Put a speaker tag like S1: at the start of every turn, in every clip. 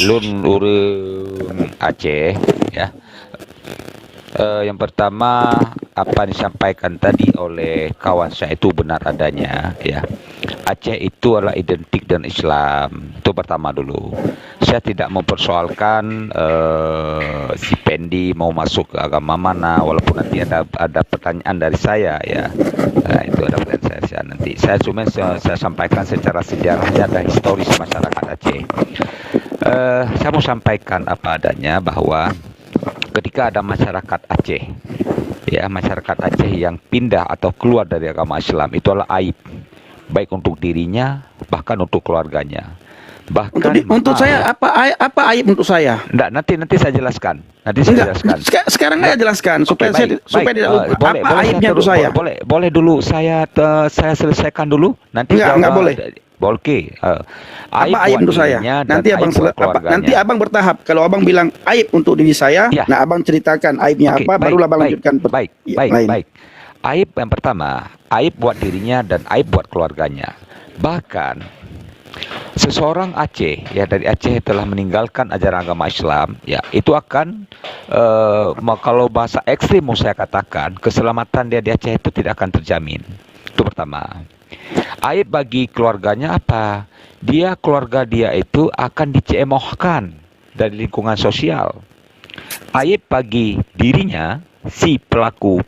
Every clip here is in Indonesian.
S1: Lun urang Aceh ya. Yang pertama, apa yang disampaikan tadi oleh kawan saya itu benar adanya ya. Aceh itu adalah identik dengan Islam. Itu pertama dulu. Saya tidak mempersoalkan si Pendi mau masuk ke agama mana, walaupun nanti ada pertanyaan dari saya ya. Nah, itu ada pertanyaan saya nanti. Saya sampaikan secara sejarahnya dan historis masyarakat Aceh. Saya mau sampaikan apa adanya bahwa ketika ada masyarakat Aceh, ya masyarakat Aceh yang pindah atau keluar dari agama Islam itu adalah aib, baik untuk dirinya bahkan untuk keluarganya. Bahkan
S2: Untuk
S1: maaf,
S2: saya apa aib untuk saya?
S1: enggak, nanti saya jelaskan. Nanti saya
S2: Enggak,
S1: jelaskan.
S2: sekarang
S1: Enggak.
S2: aja jelaskan
S1: Oke,
S2: supaya
S1: baik, baik.
S2: supaya tidak lupa.
S1: Boleh,
S2: Apa
S1: boleh saya
S2: aibnya untuk
S1: terus,
S2: saya?
S1: boleh dulu saya selesaikan dulu. Nanti
S2: Enggak boleh.
S1: Oke. Aib
S2: Apa aib
S1: buat
S2: untuk saya?
S1: dirinya dan
S2: Nanti
S1: aib buat
S2: nanti
S1: keluarganya.
S2: abang bertahap. Kalau abang bilang aib untuk diri saya,
S1: Ya,
S2: nah abang ceritakan aibnya
S1: oke,
S2: apa,
S1: baik,
S2: barulah abang
S1: baik,
S2: lanjutkan
S1: baik, baik,
S2: lain.
S1: baik. Aib yang pertama, aib buat dirinya dan aib buat keluarganya. Bahkan seseorang Aceh ya dari Aceh telah meninggalkan ajaran agama Islam, ya itu akan kalau bahasa ekstrim mau saya katakan, keselamatan dia di Aceh itu tidak akan terjamin. Itu pertama. Aib bagi keluarganya apa? Keluarga dia itu akan dicemohkan dari lingkungan sosial. Aib bagi dirinya, si pelaku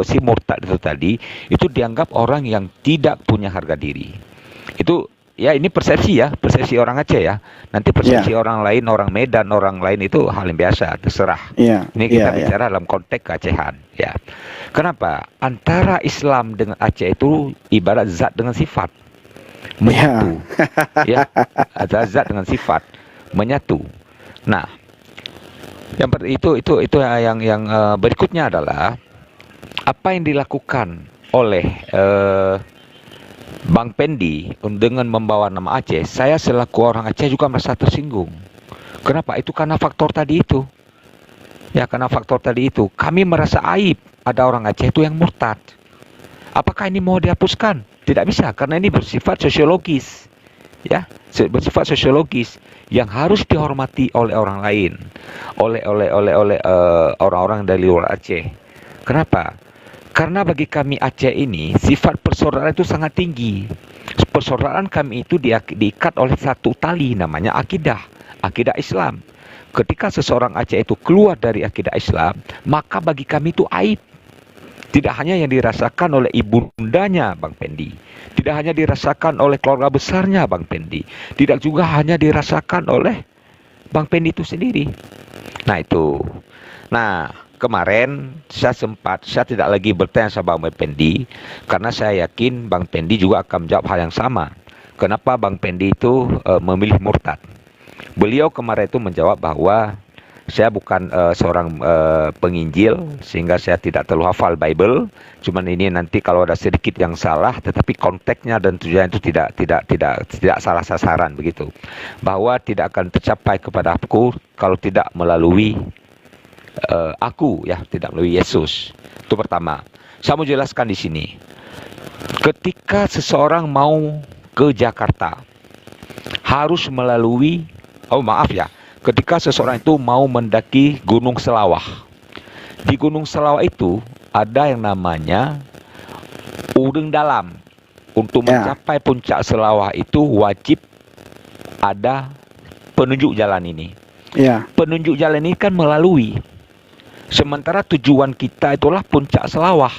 S1: si murtad itu tadi, itu dianggap orang yang tidak punya harga diri. Itu ya, ini persepsi orang Aceh ya. Nanti persepsi
S2: Ya,
S1: orang lain, orang Medan, orang lain itu hal yang biasa, terserah.
S2: ya,
S1: Ini
S2: ya,
S1: kita
S2: ya,
S1: bicara dalam konteks keacehan ya. Kenapa? Antara Islam dengan Aceh itu ibarat zat dengan sifat,
S2: ya.
S1: menyatu. Ya, ada zat dengan sifat menyatu. Nah, yang berikutnya adalah apa yang dilakukan oleh Bang Pendi dengan membawa nama Aceh. Saya selaku orang Aceh juga merasa tersinggung. Kenapa? Itu karena faktor tadi itu. Ya, karena faktor tadi itu. Kami merasa aib ada orang Aceh itu yang murtad. Apakah ini mau dihapuskan? Tidak bisa, karena ini bersifat sosiologis. Ya, bersifat sosiologis yang harus dihormati oleh orang lain, oleh orang-orang dari luar Aceh. Kenapa? Karena bagi kami Aceh ini sifat persaudaraan itu sangat tinggi. Persaudaraan kami itu diikat oleh satu tali namanya akidah, akidah Islam. Ketika seseorang Aceh itu keluar dari akidah Islam, maka bagi kami itu aib. Tidak hanya yang dirasakan oleh ibundanya Bang Pendi, tidak hanya dirasakan oleh keluarga besarnya Bang Pendi, tidak juga hanya dirasakan oleh Bang Pendi itu sendiri. Nah itu. Nah, kemarin saya tidak lagi bertanya sama Bang Pendi, karena saya yakin Bang Pendi juga akan menjawab hal yang sama. Kenapa Bang Pendi itu memilih murtad? Beliau kemarin itu menjawab bahwa saya bukan seorang penginjil, sehingga saya tidak terlalu hafal Bible. Cuman ini nanti kalau ada sedikit yang salah, tetapi konteksnya dan tujuan itu tidak salah sasaran begitu. Bahwa tidak akan tercapai kepada aku kalau tidak melalui aku, ya, tidak melalui Yesus. Itu pertama. Saya mau jelaskan di sini. Ketika seseorang mau ke Jakarta, harus melalui, oh maaf ya, ketika seseorang itu mau mendaki Gunung Selawah. Di Gunung Selawah itu ada yang namanya Ureng Dalam. Untuk
S2: Ya,
S1: mencapai puncak Selawah itu wajib ada penunjuk jalan ini.
S2: ya,
S1: Penunjuk jalan ini kan melalui. Sementara tujuan kita itulah puncak Selawah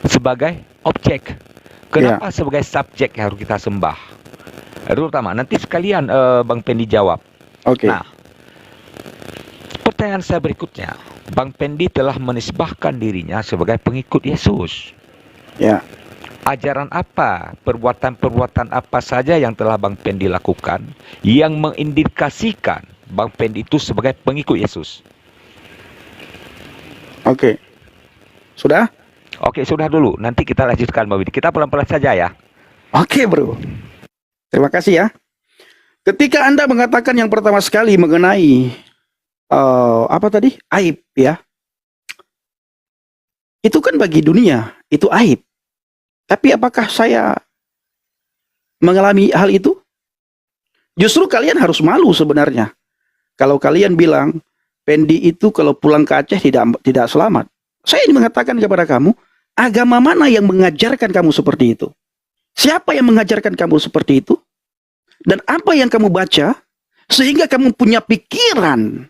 S1: sebagai objek.
S2: ya.
S1: Kenapa sebagai subjek yang harus kita sembah? Itu pertama. Nanti sekalian Bang Pendi jawab.
S2: Oke.
S1: Nah, pertanyaan saya berikutnya. Bang Pendi telah menisbahkan dirinya sebagai pengikut Yesus.
S2: Ya,
S1: Ajaran apa, perbuatan-perbuatan apa saja yang telah Bang Pendi lakukan yang mengindikasikan Bang Pendi itu sebagai pengikut Yesus?
S2: oke. Sudah?
S1: Oke, sudah dulu. Nanti kita lanjutkan, Bang Pendi. Kita pelan-pelan saja ya.
S2: Oke, bro. Terima kasih ya. Ketika Anda mengatakan yang pertama sekali mengenai apa tadi? Aib ya. Itu kan bagi dunia, itu aib. Tapi apakah saya mengalami hal itu? Justru kalian harus malu sebenarnya. Kalau kalian bilang, Pendi itu kalau pulang ke Aceh tidak selamat. Saya ingin mengatakan kepada kamu, agama mana yang mengajarkan kamu seperti itu? Siapa yang mengajarkan kamu seperti itu? Dan apa yang kamu baca, sehingga kamu punya pikiran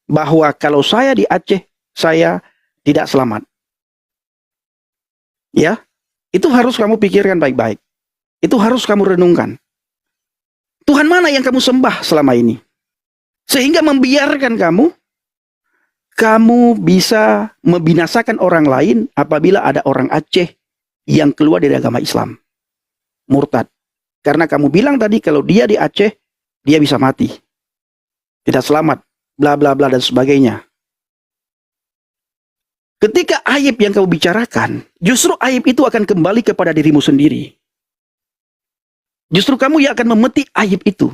S2: bahwa kalau saya di Aceh, saya tidak selamat. Ya, itu harus kamu pikirkan baik-baik. Itu harus kamu renungkan. Tuhan mana yang kamu sembah selama ini? Sehingga membiarkan kamu bisa membinasakan orang lain apabila ada orang Aceh yang keluar dari agama Islam. Murtad. Karena kamu bilang tadi kalau dia di Aceh, dia bisa mati. Tidak selamat. Bla bla bla dan sebagainya. Ketika aib yang kamu bicarakan, justru aib itu akan kembali kepada dirimu sendiri. Justru kamu yang akan memetik aib itu.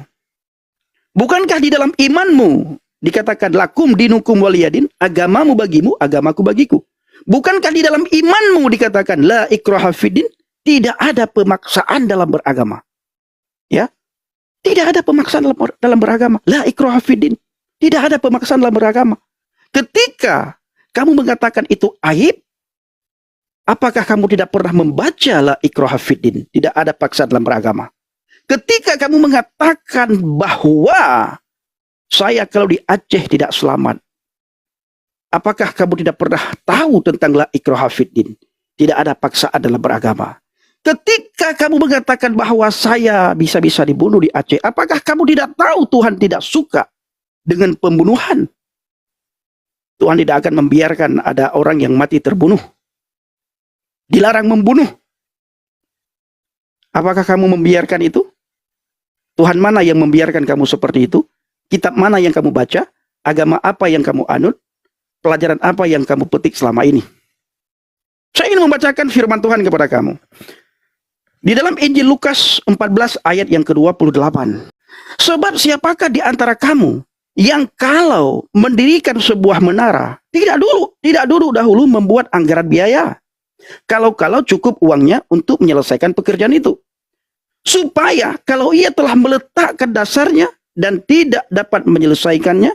S2: Bukankah di dalam imanmu dikatakan lakum dinukum waliyadin, agamamu bagimu, agamaku bagiku. Bukankah di dalam imanmu dikatakan la ikraha fiddin, tidak ada pemaksaan dalam beragama. Ya? Tidak ada pemaksaan dalam beragama. La ikraha fiddin, tidak ada pemaksaan dalam beragama. Ketika kamu mengatakan itu aib, apakah kamu tidak pernah membaca la ikraha fiddin, tidak ada paksaan dalam beragama? Ketika kamu mengatakan bahwa saya kalau di Aceh tidak selamat, apakah kamu tidak pernah tahu tentang la ikraha fiddin, tidak ada paksaan dalam beragama? Ketika kamu mengatakan bahwa saya bisa-bisa dibunuh di Aceh, apakah kamu tidak tahu Tuhan tidak suka dengan pembunuhan? Tuhan tidak akan membiarkan ada orang yang mati terbunuh. Dilarang membunuh. Apakah kamu membiarkan itu? Tuhan mana yang membiarkan kamu seperti itu? Kitab mana yang kamu baca? Agama apa yang kamu anut? Pelajaran apa yang kamu petik selama ini? Saya ingin membacakan firman Tuhan kepada kamu. Di dalam Injil Lukas 14 ayat yang ke-28. Sebab siapakah di antara kamu yang kalau mendirikan sebuah menara, tidak dulu dahulu membuat anggaran biaya. Kalau cukup uangnya untuk menyelesaikan pekerjaan itu. Supaya kalau ia telah meletakkan dasarnya dan tidak dapat menyelesaikannya,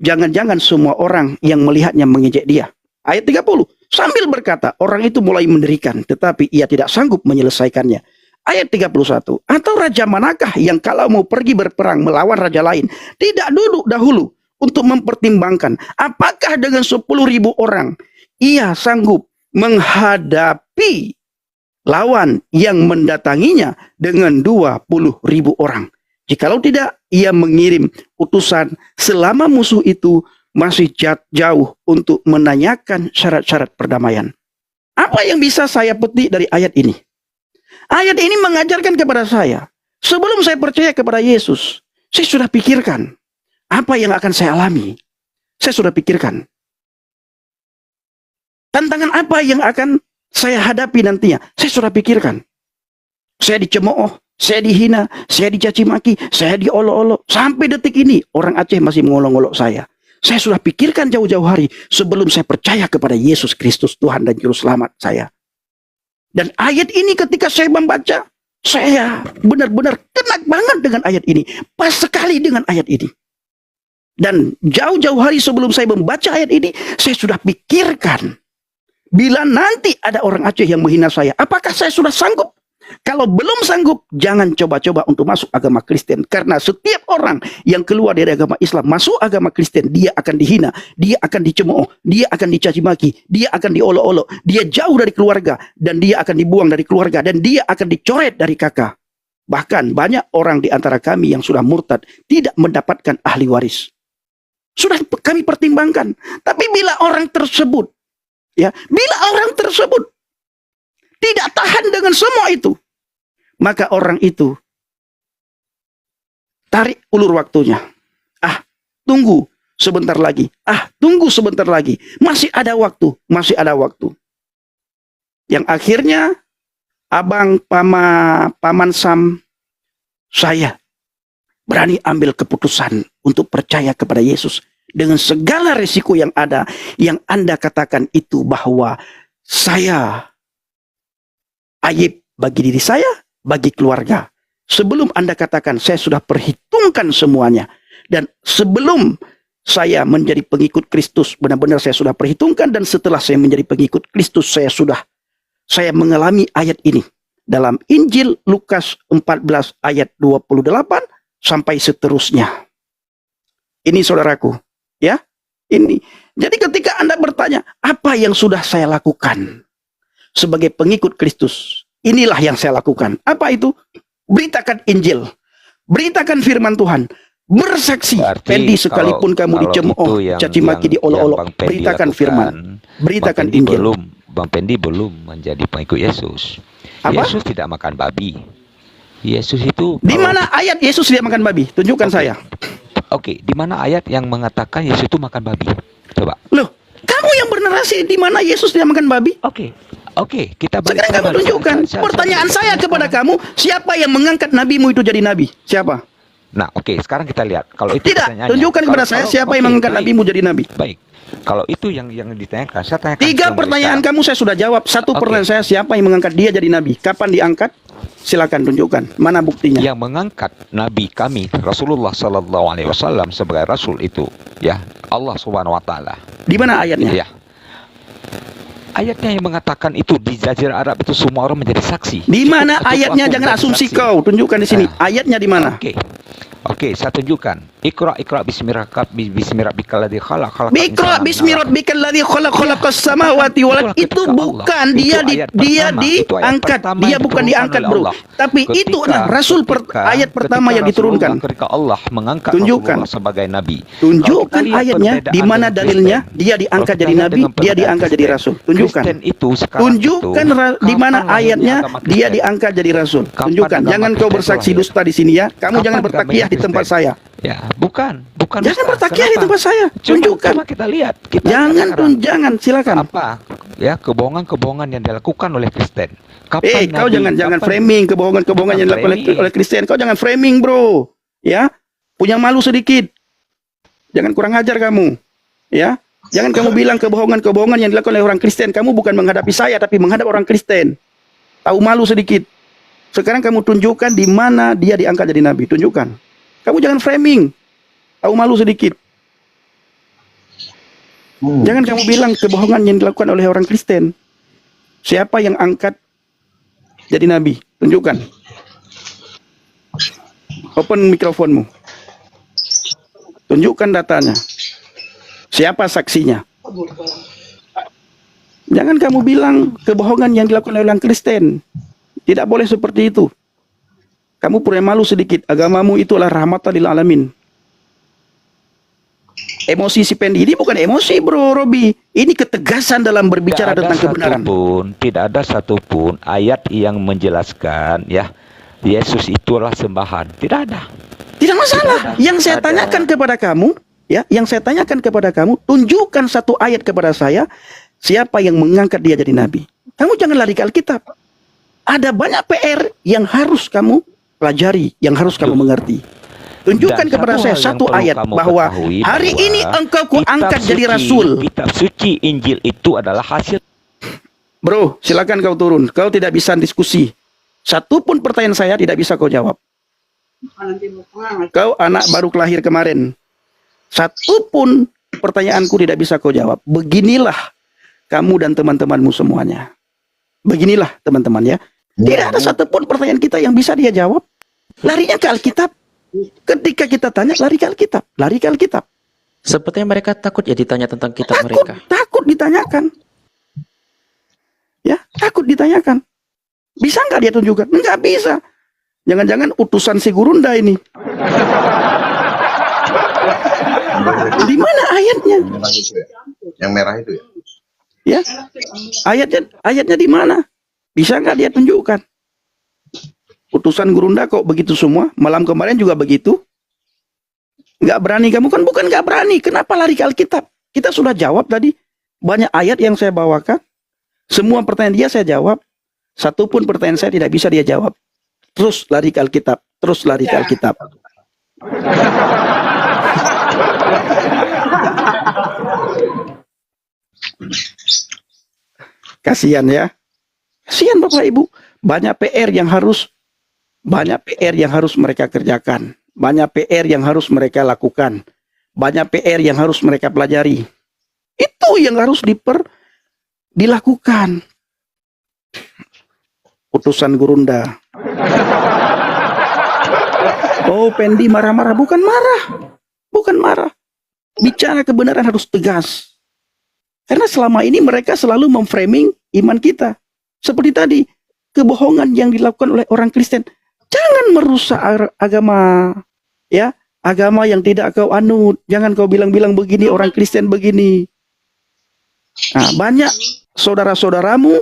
S2: jangan-jangan semua orang yang melihatnya mengejek dia. Ayat 30. Sambil berkata, orang itu mulai mendirikan, tetapi ia tidak sanggup menyelesaikannya. Ayat 31. Atau raja manakah yang kalau mau pergi berperang melawan raja lain, tidak duduk dahulu untuk mempertimbangkan apakah dengan 10.000 orang ia sanggup menghadapi lawan yang mendatanginya dengan 20.000 orang. Jikalau tidak, ia mengirim utusan selama musuh itu masih jauh untuk menanyakan syarat-syarat perdamaian. Apa yang bisa saya petik dari ayat ini? Ayat ini mengajarkan kepada saya, sebelum saya percaya kepada Yesus, saya sudah pikirkan apa yang akan saya alami. Saya sudah pikirkan tantangan apa yang akan saya hadapi nantinya. Saya sudah pikirkan. Saya dicemooh, saya dihina, saya dicaci maki, saya diolok-olok. Sampai detik ini orang Aceh masih mengolok-olok saya. Saya sudah pikirkan jauh-jauh hari sebelum saya percaya kepada Yesus Kristus, Tuhan dan Juru Selamat saya. Dan ayat ini ketika saya membaca, saya benar-benar kena banget dengan ayat ini. Pas sekali dengan ayat ini. Dan jauh-jauh hari sebelum saya membaca ayat ini, saya sudah pikirkan. Bila nanti ada orang Aceh yang menghina saya, apakah saya sudah sanggup? Kalau belum sanggup, jangan coba-coba untuk masuk agama Kristen. Karena setiap orang yang keluar dari agama Islam, masuk agama Kristen, dia akan dihina, dia akan dicemooh, dia akan dicaci maki, dia akan diolok-olok, dia jauh dari keluarga, dan dia akan dibuang dari keluarga, dan dia akan dicoret dari kakak. Bahkan banyak orang di antara kami yang sudah murtad, tidak mendapatkan ahli waris. Sudah kami pertimbangkan. Tapi bila orang tersebut, tidak tahan dengan semua itu, maka orang itu tarik ulur waktunya. Tunggu sebentar lagi. Tunggu sebentar lagi. Masih ada waktu, masih ada waktu. Yang akhirnya abang paman Sam, saya berani ambil keputusan untuk percaya kepada Yesus dengan segala resiko yang ada, yang Anda katakan itu bahwa saya aib bagi diri saya, bagi keluarga. Sebelum Anda katakan saya sudah perhitungan perhitungkan semuanya. Dan sebelum saya menjadi pengikut Kristus, benar-benar saya sudah perhitungkan, dan setelah saya menjadi pengikut Kristus, saya mengalami ayat ini dalam Injil Lukas 14 ayat 28 sampai seterusnya. Ini saudaraku, ya. Ini. Jadi ketika Anda bertanya, apa yang sudah saya lakukan sebagai pengikut Kristus? Inilah yang saya lakukan. Apa itu? Beritakan Injil. Beritakan firman Tuhan. Bersaksi.
S1: Berarti
S2: Pendi, sekalipun kamu dicemooh, caci maki, diolok-olok, beritakan firman. Beritakan Injil.
S1: Bang Pendi belum menjadi pengikut Yesus.
S2: Apa?
S1: Yesus tidak makan babi. Yesus itu
S2: Di mana ayat Yesus tidak makan babi? Tunjukkan saya.
S1: Oke, di mana ayat yang mengatakan Yesus itu makan babi? Coba.
S2: Loh, kamu yang bernarasi di mana Yesus tidak makan babi?
S1: Oke, kita balik.
S2: Sekarang kamu tunjukkan. Pertanyaan saya kepada kamu, siapa yang mengangkat nabimu itu jadi nabi? Siapa?
S1: Nah, oke, sekarang kita lihat. Kalau itu
S2: Tidak,
S1: pertanyaannya.
S2: tunjukkan kepada saya siapa yang mengangkat nabimu jadi nabi.
S1: Baik. Kalau itu yang ditanyakan, saya tanyakan.
S2: 3 pertanyaan kamu saya sudah jawab. 1 pertanyaan saya, siapa yang mengangkat dia jadi nabi? Kapan diangkat? Silakan tunjukkan. Mana buktinya?
S1: Yang mengangkat nabi kami Rasulullah sallallahu alaihi wasallam sebagai rasul itu, ya, Allah Subhanahu wa taala.
S2: Di mana ayatnya?
S1: Ya. Ayatnya yang mengatakan itu di Jazirah Arab itu semua orang menjadi saksi.
S2: Di mana
S1: Cukup
S2: ayatnya?
S1: aku
S2: Jangan
S1: menjadi
S2: asumsi
S1: saksi.
S2: kau. Tunjukkan di sini. Ayatnya di mana?
S1: Oke, saya tunjukkan. Iqra bismi rabbikal ladzi khalaq.
S2: Iqra bismi rabbikal ladzi khalaqas samawati wal ardh. Itu bukan dia diangkat. Dia bukan diangkat, Bro. Tapi itu adalah rasul ayat pertama yang diturunkan.
S1: Ketika Allah mengangkat
S2: Tunjukkan
S1: Rasulullah sebagai nabi.
S2: Tunjukkan ayatnya di mana dalilnya dia diangkat jadi nabi, dia diangkat jadi rasul. Tunjukkan. Tunjukkan di mana ayatnya dia diangkat jadi rasul. Tunjukkan. Jangan kau bersaksi dusta di sini ya. Kamu jangan bertakiah di tempat saya.
S1: Ya, bukan.
S2: Jangan bertakiah di tempat saya. Tunjukkan.
S1: Cuma kita lihat.
S2: Jangan, silakan.
S1: Apa? Ya, kebohongan-kebohongan yang dilakukan oleh Kristen.
S2: Kau jangan framing kebohongan-kebohongan yang dilakukan oleh Kristen. Kau jangan framing, Bro. Ya. Punya malu sedikit. Jangan kurang ajar kamu. Ya. Jangan kamu bilang kebohongan-kebohongan yang dilakukan oleh orang Kristen. Kamu bukan menghadapi saya, tapi menghadap orang Kristen. Tahu malu sedikit. Sekarang kamu tunjukkan di mana dia diangkat jadi nabi. Tunjukkan. Kamu jangan framing. Tahu malu sedikit. Jangan kamu bilang kebohongan yang dilakukan oleh orang Kristen. Siapa yang angkat jadi nabi? Tunjukkan. Open mikrofonmu. Tunjukkan datanya. Siapa saksinya? Jangan kamu bilang kebohongan yang dilakukan oleh orang Kristen. Tidak boleh seperti itu. Kamu punya malu sedikit. Agamamu itulah rahmatan lil alamin. Emosi si Pendi ini bukan emosi, Bro Robi. Ini ketegasan dalam berbicara tentang kebenaran.
S1: Tidak ada satupun ayat yang menjelaskan ya Yesus itulah sembahan. Tidak ada.
S2: Tidak masalah. Yang saya tanyakan kepada kamu, ya, tunjukkan satu ayat kepada saya, siapa yang mengangkat dia jadi nabi. Kamu jangan lari ke Alkitab. Ada banyak PR yang harus kamu pelajari, yang harus kamu mengerti. Tunjukkan kepada saya satu ayat bahwa hari ini engkau kuangkat jadi rasul.
S1: Kitab suci Injil itu adalah hasil.
S2: Bro, silakan kau turun. Kau tidak bisa diskusi. Satu pun pertanyaan saya tidak bisa kau jawab. Kau anak baru kelahir kemarin. Satu pun pertanyaanku tidak bisa kau jawab. Beginilah kamu dan teman-temanmu semuanya. Beginilah teman-teman ya. Tidak ada satupun pertanyaan kita yang bisa dia jawab. Larinya ke Alkitab. Ketika kita tanya, lari ke Alkitab. Lari ke Alkitab.
S3: Sepertinya mereka takut ya ditanya tentang kitab mereka.
S2: Takut ditanyakan. Ya, takut ditanyakan. Bisa nggak dia tunjukkan? Nggak bisa. Jangan-jangan utusan si Gurunda ini. Di mana ayatnya?
S4: Yang merah itu ya?
S2: Ya, ayatnya di mana? Bisa nggak dia tunjukkan? Utusan Gurunda kok begitu semua? Malam kemarin juga begitu? Nggak berani kamu kan? Bukan nggak berani. Kenapa lari ke Alkitab? Kita sudah jawab tadi. Banyak ayat yang saya bawakan. Semua pertanyaan dia saya jawab. Satu pun pertanyaan saya tidak bisa dia jawab. Terus lari ke Alkitab. Terus lari ke Alkitab. Kasihan ya. Kasihan Bapak Ibu. Banyak PR yang harus mereka kerjakan. banyak PR yang harus mereka lakukan, banyak PR yang harus mereka pelajari. Itu yang harus dilakukan. Utusan Gurunda. Oh, Pendi marah-marah. Bukan marah. Bukan marah. Bicara kebenaran harus tegas. Karena selama ini mereka selalu memframing iman kita. Seperti tadi, kebohongan yang dilakukan oleh orang Kristen. Jangan merusak agama. Ya, agama yang tidak kau anut. Jangan kau bilang-bilang begini, orang Kristen begini. Nah, banyak saudara-saudaramu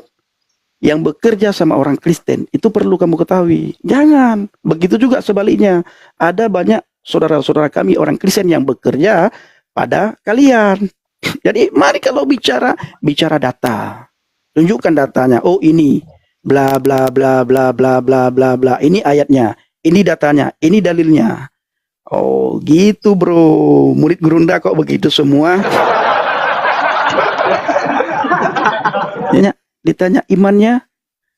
S2: yang bekerja sama orang Kristen, itu perlu kamu ketahui. Jangan. Begitu juga sebaliknya. Ada banyak saudara-saudara kami orang Kristen yang bekerja pada kalian. Jadi mari kalau bicara data. Tunjukkan datanya. Oh, ini bla bla bla bla bla bla bla bla. Ini ayatnya, ini datanya, ini dalilnya. Oh, gitu, bro. Murid Gurunda kok begitu semua? Ditanya imannya,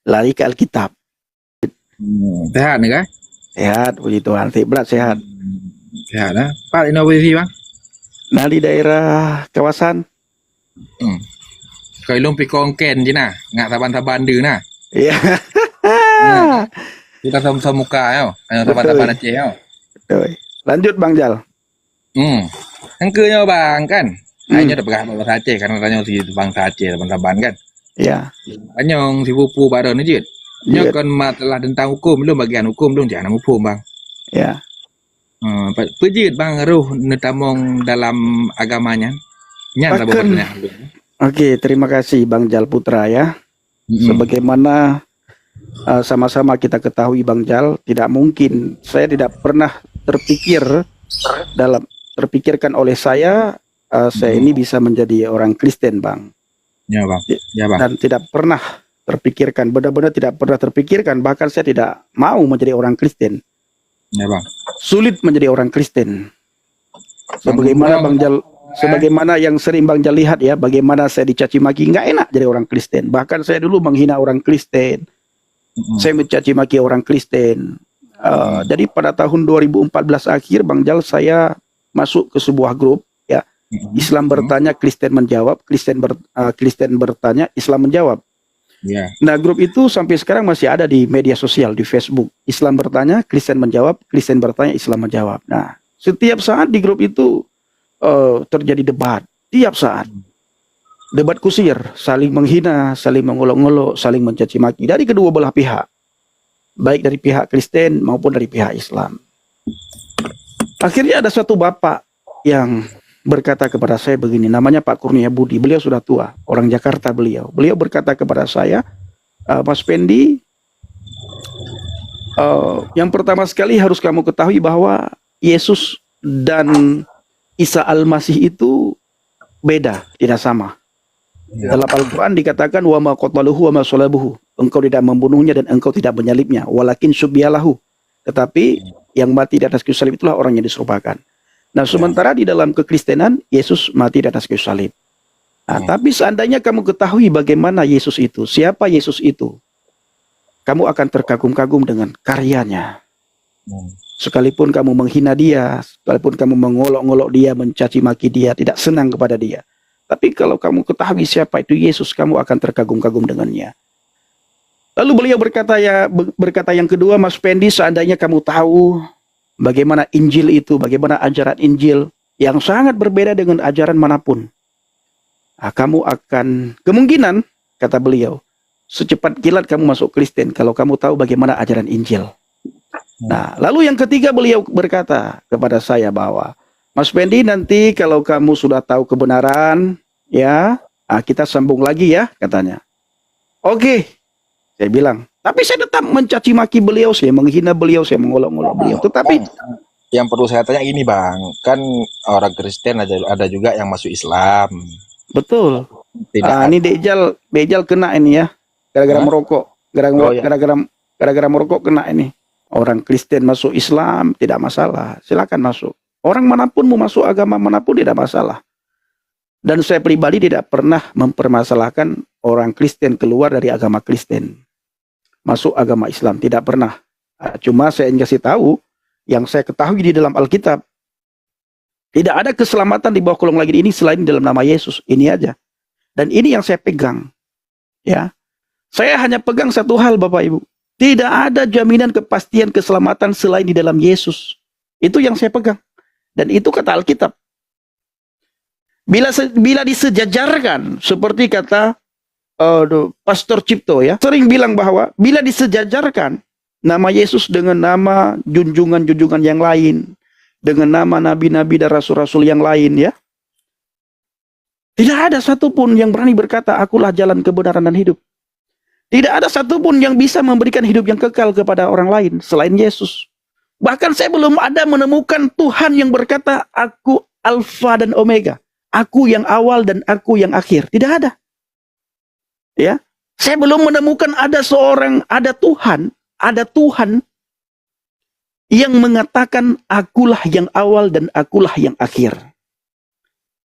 S2: lari ke Alkitab.
S5: Sehat nih kan?
S2: Sehat, puji Tuhan. Berat sehat.
S5: Sehat lah. Pak, ini apa sih bang?
S2: Nah, di daerah kawasan.
S5: Kau ilmu pikongken je nah. Ngak taban-taban dia nah.
S2: Iya.
S5: Kita sama-sama muka ya. Taban-taban Aceh ya.
S2: Betul. Lanjut Bang Jal.
S5: Angkanya bang kan. Hanya ada berapa bahasa Aceh karena tanya si bangsa Aceh taban-taban kan.
S2: Iya.
S5: Anyong si pupu pada ni je. Nya kan masalah tentang hukum belum bagian hukum belum jangan hukum bang.
S2: Ya.
S5: Pejit bang ruh netamong dalam agamanya. Nya tak bertanya.
S2: Oke, terima kasih Bang Jal Putra ya. Sebagaimana sama-sama kita ketahui Bang Jal, tidak mungkin saya tidak pernah terpikirkan oleh saya ini bisa menjadi orang Kristen Bang.
S5: Ya bang. Ya bang.
S2: Dan tidak pernah terpikirkan, benar-benar tidak pernah terpikirkan, bahkan saya tidak mau menjadi orang Kristen.
S5: Ya bang.
S2: Sulit menjadi orang Kristen. Sebagaimana Bang Jal, sebagaimana yang sering Bang Jal lihat ya, bagaimana saya dicaci maki, nggak enak jadi orang Kristen. Bahkan saya dulu menghina orang Kristen. Saya mencaci maki orang Kristen. Jadi pada tahun 2014 akhir Bang Jal saya masuk ke sebuah grup ya. Islam bertanya, Kristen menjawab, Kristen bertanya, Islam menjawab.
S5: Yeah.
S2: Nah, grup itu sampai sekarang masih ada di media sosial, di Facebook. Islam bertanya, Kristen menjawab, Kristen bertanya, Islam menjawab. Nah, setiap saat di grup itu terjadi debat. Tiap saat. Debat kusir, saling menghina, saling mengolok-olok, saling mencaci maki dari kedua belah pihak. Baik dari pihak Kristen maupun dari pihak Islam. Akhirnya ada satu bapak yang berkata kepada saya begini, namanya Pak Kurnia Budi, beliau sudah tua, orang Jakarta beliau. Beliau berkata kepada saya, Mas Pendi, yang pertama sekali harus kamu ketahui bahwa Yesus dan Isa Al-Masih itu beda, tidak sama. Dalam Al-Quran dikatakan, wa ma qataluhu wa ma salabuhu, engkau tidak membunuhnya dan engkau tidak menyalibnya, walakin subyalahu, tetapi yang mati di atas kayu salib itulah orang yang diserupakan. Nah, sementara di dalam kekristenan, Yesus mati di atas kayu salib. Nah, tapi seandainya kamu ketahui bagaimana Yesus itu, siapa Yesus itu, kamu akan terkagum-kagum dengan karyanya. Sekalipun kamu menghina dia, sekalipun kamu mengolok-olok dia, mencaci maki dia, tidak senang kepada dia. Tapi kalau kamu ketahui siapa itu Yesus, kamu akan terkagum-kagum dengannya. Lalu beliau berkata yang kedua, Mas Pendi, seandainya kamu tahu bagaimana Injil itu, bagaimana ajaran Injil yang sangat berbeda dengan ajaran manapun, nah, kamu akan kemungkinan, kata beliau, secepat kilat kamu masuk Kristen kalau kamu tahu bagaimana ajaran Injil. Nah, lalu yang ketiga beliau berkata kepada saya bahwa, Mas Pendi, nanti kalau kamu sudah tahu kebenaran, ya, kita sambung lagi ya, katanya. Oke, saya bilang. Tapi saya tetap mencaci maki beliau, saya menghina beliau, saya mengolok-olok beliau. Tetapi
S4: yang perlu saya tanya ini bang, kan orang Kristen ada juga yang masuk Islam.
S2: Betul. Ini Dejal kena ini ya, gara-gara merokok, gara-gara merokok kena ini. Orang Kristen masuk Islam tidak masalah, silakan masuk. Orang manapun mau masuk agama manapun tidak masalah. Dan saya pribadi tidak pernah mempermasalahkan orang Kristen keluar dari agama Kristen masuk agama Islam, tidak pernah. Cuma saya ingin kasih tahu yang saya ketahui di dalam Alkitab, tidak ada keselamatan di bawah kolong langit ini selain dalam nama Yesus. Ini aja. Dan ini yang saya pegang. Ya. Saya hanya pegang satu hal, Bapak Ibu. Tidak ada jaminan kepastian keselamatan selain di dalam Yesus. Itu yang saya pegang. Dan itu kata Alkitab. Bila disejajarkan, seperti kata Pastor Cipto ya, sering bilang bahwa bila disejajarkan nama Yesus dengan nama junjungan-junjungan yang lain, dengan nama nabi-nabi dan rasul-rasul yang lain ya, tidak ada satupun yang berani berkata, akulah jalan kebenaran dan hidup. Tidak ada satupun yang bisa memberikan hidup yang kekal kepada orang lain selain Yesus. Bahkan saya belum ada menemukan Tuhan yang berkata, aku Alfa dan Omega. Aku yang awal dan aku yang akhir. Tidak ada. Ya, saya belum menemukan ada Tuhan yang mengatakan akulah yang awal dan akulah yang akhir.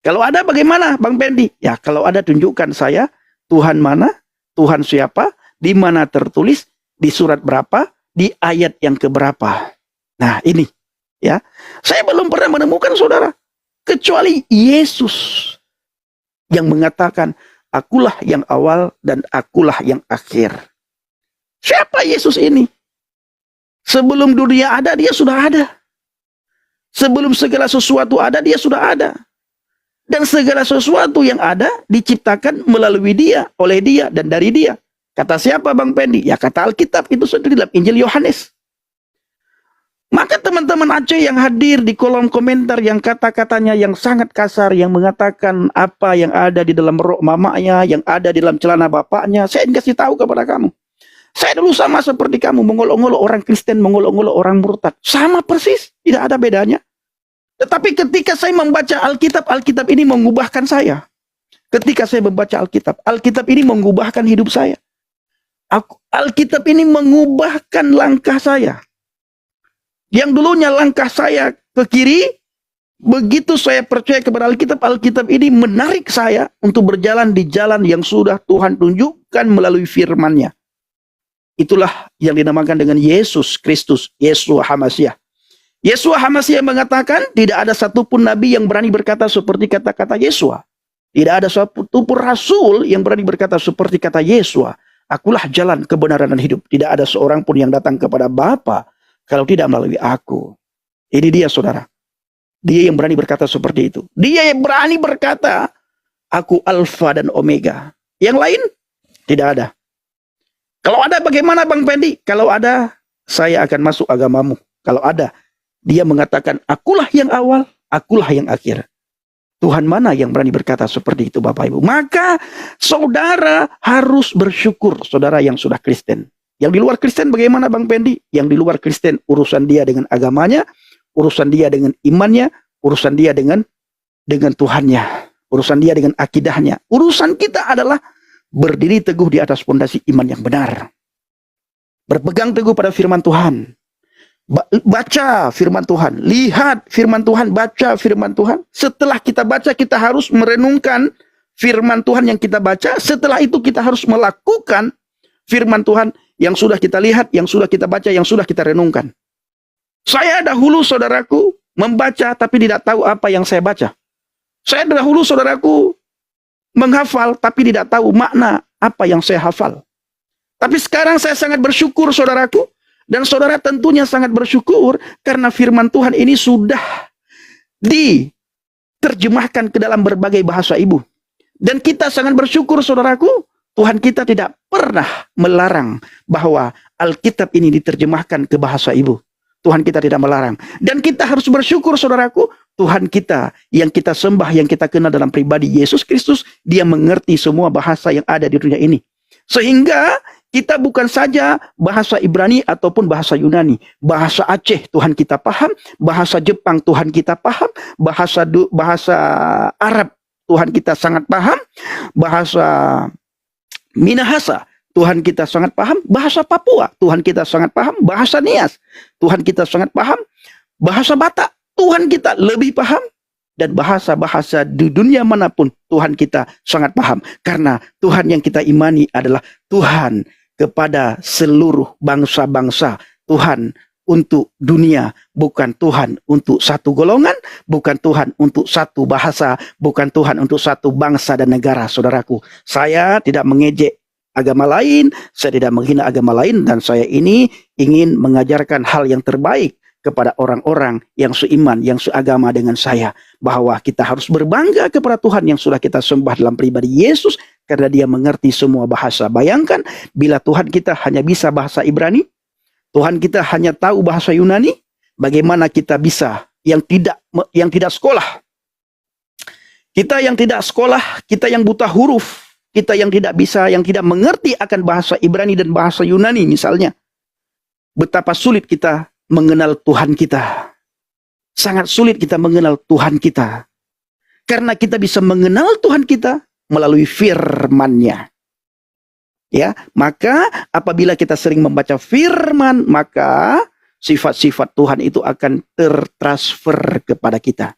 S2: Kalau ada bagaimana Bang Pendi? Ya, kalau ada tunjukkan saya Tuhan mana, Tuhan siapa, di mana tertulis, di surat berapa, di ayat yang keberapa. Nah, ini ya. Saya belum pernah menemukan saudara kecuali Yesus yang mengatakan akulah yang awal dan akulah yang akhir. Siapa Yesus ini? Sebelum dunia ada, dia sudah ada. Sebelum segala sesuatu ada, dia sudah ada. Dan segala sesuatu yang ada diciptakan melalui dia, oleh dia, dan dari dia. Kata siapa Bang Pendi? Ya kata Alkitab itu sendiri dalam Injil Yohanes. Maka teman-teman Aceh yang hadir di kolom komentar yang kata-katanya yang sangat kasar, yang mengatakan apa yang ada di dalam rok mamanya, yang ada di dalam celana bapaknya, saya kasih tahu kepada kamu. Saya dulu sama seperti kamu, mengolok-olok orang Kristen, mengolok-olok orang murtad. Sama persis, tidak ada bedanya. Tetapi ketika saya membaca Alkitab, Alkitab ini mengubahkan saya. Ketika saya membaca Alkitab, Alkitab ini mengubahkan hidup saya. Alkitab ini mengubahkan langkah saya. Yang dulunya langkah saya ke kiri, begitu saya percaya kepada Alkitab, Alkitab ini menarik saya untuk berjalan di jalan yang sudah Tuhan tunjukkan melalui firman-Nya. Itulah yang dinamakan dengan Yesus Kristus, Yeshua HaMashiach. Yeshua HaMashiach mengatakan tidak ada satupun nabi yang berani berkata seperti kata-kata Yeshua. Tidak ada satupun rasul yang berani berkata seperti kata Yeshua. Akulah jalan kebenaran dan hidup. Tidak ada seorang pun yang datang kepada Bapa kalau tidak melalui aku. Ini dia saudara. Dia yang berani berkata seperti itu. Dia yang berani berkata, aku Alfa dan Omega. Yang lain tidak ada. Kalau ada bagaimana Bang Pendi? Kalau ada, saya akan masuk agamamu. Kalau ada, dia mengatakan, akulah yang awal, akulah yang akhir. Tuhan mana yang berani berkata seperti itu Bapak Ibu? Maka saudara harus bersyukur, saudara yang sudah Kristen. Yang di luar Kristen bagaimana Bang Pendi? Yang di luar Kristen urusan dia dengan agamanya, urusan dia dengan imannya, urusan dia dengan Tuhannya, urusan dia dengan akidahnya. Urusan kita adalah berdiri teguh di atas fondasi iman yang benar. Berpegang teguh pada firman Tuhan. Baca firman Tuhan, lihat firman Tuhan, baca firman Tuhan. Setelah kita baca, kita harus merenungkan firman Tuhan yang kita baca. Setelah itu kita harus melakukan firman Tuhan yang sudah kita lihat, yang sudah kita baca, yang sudah kita renungkan. Saya dahulu saudaraku membaca tapi tidak tahu apa yang saya baca. Saya dahulu saudaraku menghafal tapi tidak tahu makna apa yang saya hafal. Tapi sekarang saya sangat bersyukur saudaraku. Dan saudara tentunya sangat bersyukur karena firman Tuhan ini sudah diterjemahkan ke dalam berbagai bahasa ibu. Dan kita sangat bersyukur saudaraku, Tuhan kita tidak pernah melarang bahwa Alkitab ini diterjemahkan ke bahasa ibu. Tuhan kita tidak melarang. Dan kita harus bersyukur saudaraku, Tuhan kita yang kita sembah, yang kita kenal dalam pribadi Yesus Kristus, dia mengerti semua bahasa yang ada di dunia ini. Sehingga kita bukan saja bahasa Ibrani ataupun bahasa Yunani. Bahasa Aceh Tuhan kita paham, bahasa Jepang Tuhan kita paham, bahasa Arab Tuhan kita sangat paham, bahasa Minahasa Tuhan kita sangat paham, bahasa Papua Tuhan kita sangat paham, bahasa Nias Tuhan kita sangat paham, bahasa Batak Tuhan kita lebih paham, dan bahasa-bahasa di dunia manapun Tuhan kita sangat paham. Karena Tuhan yang kita imani adalah Tuhan kepada seluruh bangsa-bangsa. Tuhan untuk dunia, bukan Tuhan untuk satu golongan, bukan Tuhan untuk satu bahasa, bukan Tuhan untuk satu bangsa dan negara, saudaraku. Saya tidak mengejek agama lain, saya tidak menghina agama lain, dan saya ini ingin mengajarkan hal yang terbaik kepada orang-orang yang seiman, yang seagama dengan saya, bahwa kita harus berbangga kepada Tuhan yang sudah kita sembah dalam pribadi Yesus, karena dia mengerti semua bahasa. Bayangkan bila Tuhan kita hanya bisa bahasa Ibrani, Tuhan kita hanya tahu bahasa Yunani, bagaimana kita bisa yang tidak sekolah. Kita yang tidak sekolah, kita yang buta huruf, kita yang tidak bisa, yang tidak mengerti akan bahasa Ibrani dan bahasa Yunani misalnya. Betapa sulit kita mengenal Tuhan kita. Sangat sulit kita mengenal Tuhan kita. Karena kita bisa mengenal Tuhan kita melalui firman-Nya. Ya, maka apabila kita sering membaca firman, maka sifat-sifat Tuhan itu akan tertransfer kepada kita.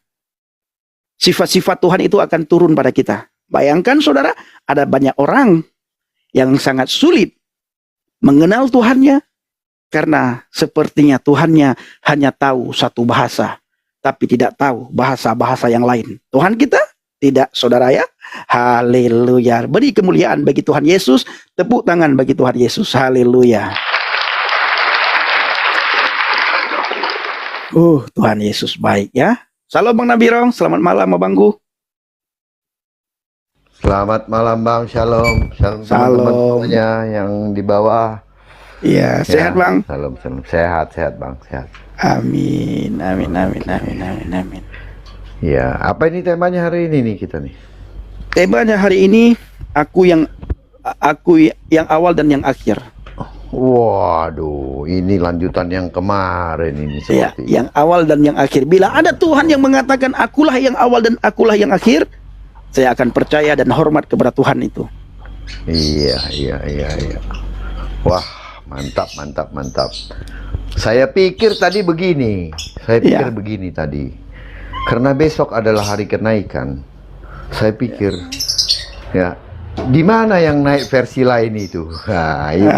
S2: Sifat-sifat Tuhan itu akan turun pada kita. Bayangkan saudara, ada banyak orang yang sangat sulit mengenal Tuhannya, karena sepertinya Tuhannya hanya tahu satu bahasa, tapi tidak tahu bahasa-bahasa yang lain. Tuhan kita tidak, saudara ya. Haleluya. Beri kemuliaan bagi Tuhan Yesus. Tepuk tangan bagi Tuhan Yesus. Haleluya. Tuhan Yesus baik ya. Salam Bang Nabirong. Selamat malam Abangku.
S6: Selamat malam Bang, shalom. Shalom teman-teman semuanya yang di bawah.
S2: Iya, sehat Bang.
S6: Salam, salam. Sehat Bang, sehat.
S2: Amin, amin, amin, amin, amin, amin.
S6: Ya, apa ini temanya hari ini nih kita nih?
S2: Temanya hari ini aku yang awal dan yang akhir.
S6: Waduh, ini lanjutan yang kemarin ini
S2: Ya,
S6: seperti.
S2: yang awal dan yang akhir. Bila ada Tuhan yang mengatakan akulah yang awal dan akulah yang akhir, saya akan percaya dan hormat kepada Tuhan itu.
S6: Iya. Wah, mantap. Saya pikir tadi begini. Tadi. Karena besok adalah hari kenaikan. Saya pikir ya, di mana yang naik versi lain itu? Nah, itu.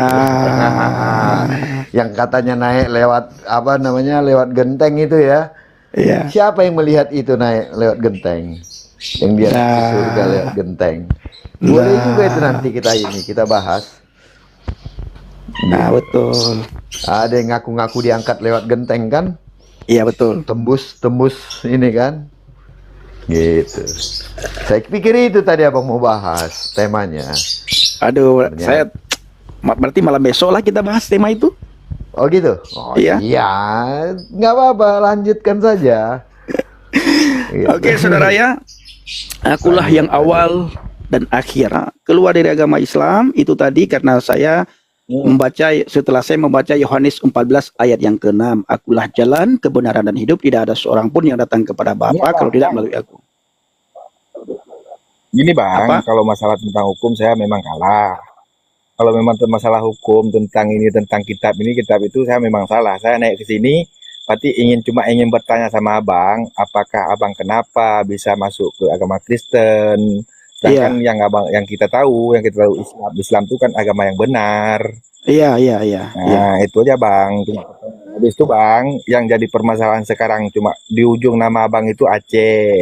S6: Yang katanya naik lewat lewat genteng itu ya.
S2: Iya.
S6: Siapa yang melihat itu naik lewat genteng? Yang dia naik ke surga lewat genteng. Boleh juga itu nanti kita bahas.
S2: Nah, betul.
S6: Ada yang ngaku-ngaku diangkat lewat genteng kan?
S2: Iya, betul.
S6: Tembus ini kan? Gitu. Saya pikir itu tadi abang mau bahas temanya.
S2: Aduh, berarti malam besok lah kita bahas tema itu.
S6: Oh gitu? Oh,
S2: iya.
S6: Iya, nggak apa-apa, lanjutkan saja. Gitu.
S2: Oke, saudara ya. Akulah yang awal dan akhir. Keluar dari agama Islam itu tadi karena saya setelah saya membaca Yohanes 14 ayat yang ke-6, akulah jalan, kebenaran dan hidup, tidak ada seorang pun yang datang kepada Bapa kalau tidak melalui aku.
S4: Gini Bang, kalau masalah tentang hukum saya memang kalah. Kalau memang masalah hukum tentang kitab itu saya memang salah. Saya naik ke sini berarti cuma ingin bertanya sama Abang, apakah Abang kenapa bisa masuk ke agama Kristen? Sedangkan yang kita tahu Islam itu kan agama yang benar. Iya. Nah, itu aja Bang. Habis itu Bang, yang jadi permasalahan sekarang cuma di ujung nama Abang itu Aceh.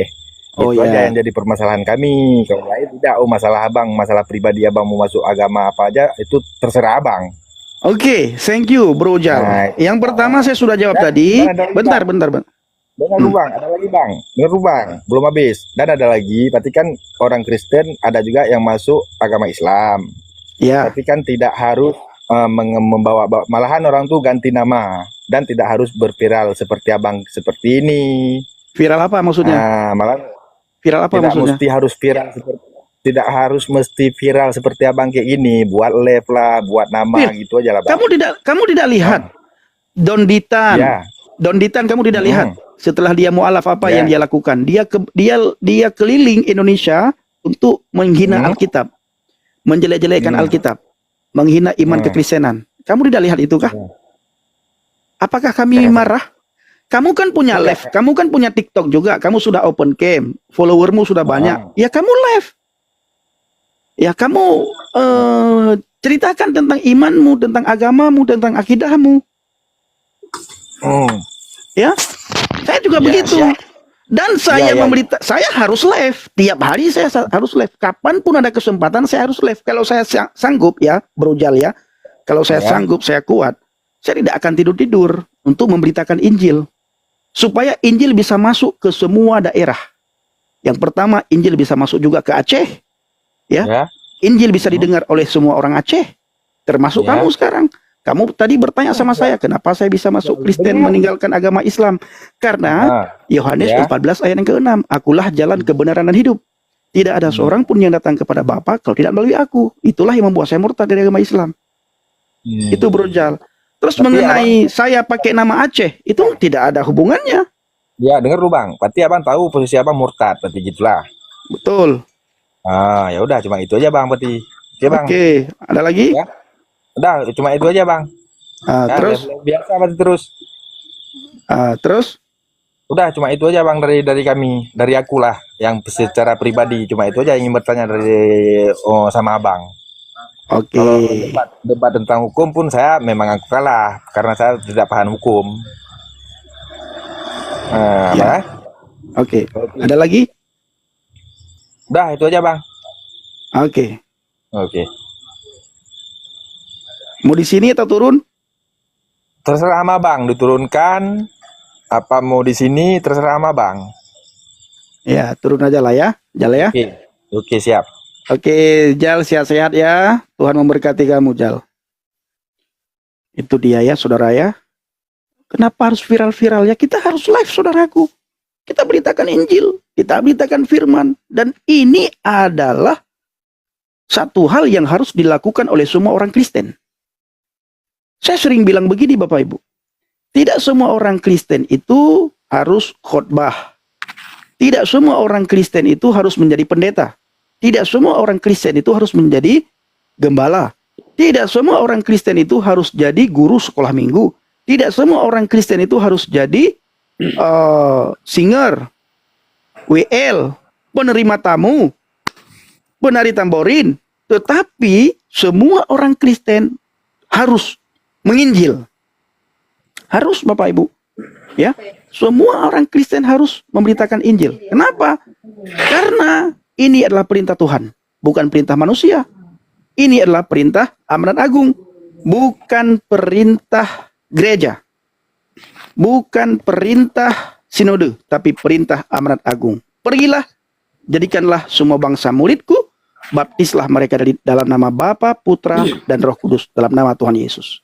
S4: Itu aja yang jadi permasalahan kami. Kalau lain tidak, masalah Abang, masalah pribadi Abang mau masuk agama apa aja itu terserah Abang.
S2: Oke, thank you Bro Jal.
S4: Nah,
S2: yang pertama saya sudah jawab tadi. Bentar.
S4: Ada lagi bang, belum habis. Dan ada lagi, berarti kan orang Kristen ada juga yang masuk agama Islam.
S2: Ya.
S4: Tapi kan tidak harus membawa, malahan orang tuh ganti nama dan tidak harus berviral seperti Abang seperti ini.
S2: Viral apa maksudnya?
S4: Malah
S2: viral apa
S4: tidak
S2: maksudnya?
S4: Tidak harus mesti viral seperti Abang kayak gini, buat live lah, buat nama gitu aja lah Bang.
S2: Kamu tidak lihat Don Ditan.
S4: Ya.
S2: Don Ditan kamu tidak lihat setelah dia mualaf apa yang dia lakukan? Dia keliling Indonesia untuk menghina Alkitab, menjelek-jelekan Alkitab, menghina iman kekristenan. Kamu tidak lihat itu kah? Apakah kami marah? Kamu kan punya live, kamu kan punya TikTok juga, kamu sudah open cam, followermu sudah banyak. Ya kamu live. Ya kamu ceritakan tentang imanmu, tentang agamamu, tentang akidahmu. Ya, saya juga
S4: Ya,
S2: begitu.
S4: siap.
S2: Dan saya
S4: Ya.
S2: saya harus live tiap hari, saya harus live. Kapanpun ada kesempatan saya harus live. Kalau saya sanggup ya, Bro Jal ya. Kalau saya
S4: Ya.
S2: sanggup, saya kuat, saya tidak akan tidur-tidur untuk memberitakan Injil supaya Injil bisa masuk ke semua daerah. Yang pertama, Injil bisa masuk juga ke Aceh. Ya.
S4: Ya.
S2: Injil bisa didengar oleh semua orang Aceh, termasuk
S4: Ya.
S2: kamu sekarang. Kamu tadi bertanya sama saya, kenapa saya bisa masuk Kristen meninggalkan agama Islam? Karena
S4: Nah,
S2: Yohanes
S4: Ya.
S2: 14 ayat yang ke-6, akulah jalan kebenaran dan hidup. Tidak ada seorang pun yang datang kepada Bapa kalau tidak melalui aku. Itulah yang membuat saya murtad dari agama Islam. Itu Bro Jal. Terus
S4: Tapi
S2: mengenai saya pakai nama Aceh, itu tidak ada hubungannya.
S4: ya dengar lu Bang. Berarti abang tahu posisi abang murtad, berarti gitulah.
S2: Betul.
S4: Ah, ya udah cuma itu aja Bang berarti. Oke Bang.
S2: Oke, ada lagi?
S4: Ya. Udah cuma itu aja Bang. Ya,
S2: Terus,
S4: biasa berarti terus.
S2: terus,
S4: Udah cuma itu aja Bang dari kami, dari aku lah yang secara pribadi cuma itu aja yang ingin bertanya dari sama Abang.
S2: oke.
S4: Kalau debat tentang hukum pun saya memang aku kalah karena saya tidak paham hukum. Nah,
S2: Ya.
S4: Bang.
S2: Oke.
S4: Oke.
S2: Ada lagi?
S4: Udah itu aja Bang.
S2: Oke.
S4: Oke.
S2: Mau di sini atau turun?
S4: Terserah sama Bang diturunkan apa mau di sini terserah sama Bang.
S2: Ya, turun aja lah ya. Jal ya.
S4: Oke. Oke, siap.
S2: Oke, Jal, sehat-sehat ya. Tuhan memberkati kamu, Jal. Itu dia ya, saudara ya. Kenapa harus viral-viral ya? Kita harus live, saudaraku. Kita beritakan Injil, kita beritakan firman. Dan ini adalah satu hal yang harus dilakukan oleh semua orang Kristen. Saya sering bilang begini, Bapak Ibu. Tidak semua orang Kristen itu harus khotbah. Tidak semua orang Kristen itu harus menjadi pendeta. Tidak semua orang Kristen itu harus menjadi gembala. Tidak semua orang Kristen itu harus jadi guru sekolah minggu. Tidak semua orang Kristen itu harus jadi singer, WL, penerima tamu, penari tamborin. Tetapi semua orang Kristen harus menginjil. Harus Bapak Ibu. Ya, semua orang Kristen harus memberitakan Injil. Kenapa? Karena ini adalah perintah Tuhan, bukan perintah manusia. Ini adalah perintah amanat agung, bukan perintah gereja. Bukan perintah sinode, tapi perintah amanat agung. Pergilah, jadikanlah semua bangsa muridku, baptislah mereka dalam nama Bapa, Putra, dan Roh Kudus, dalam nama Tuhan Yesus.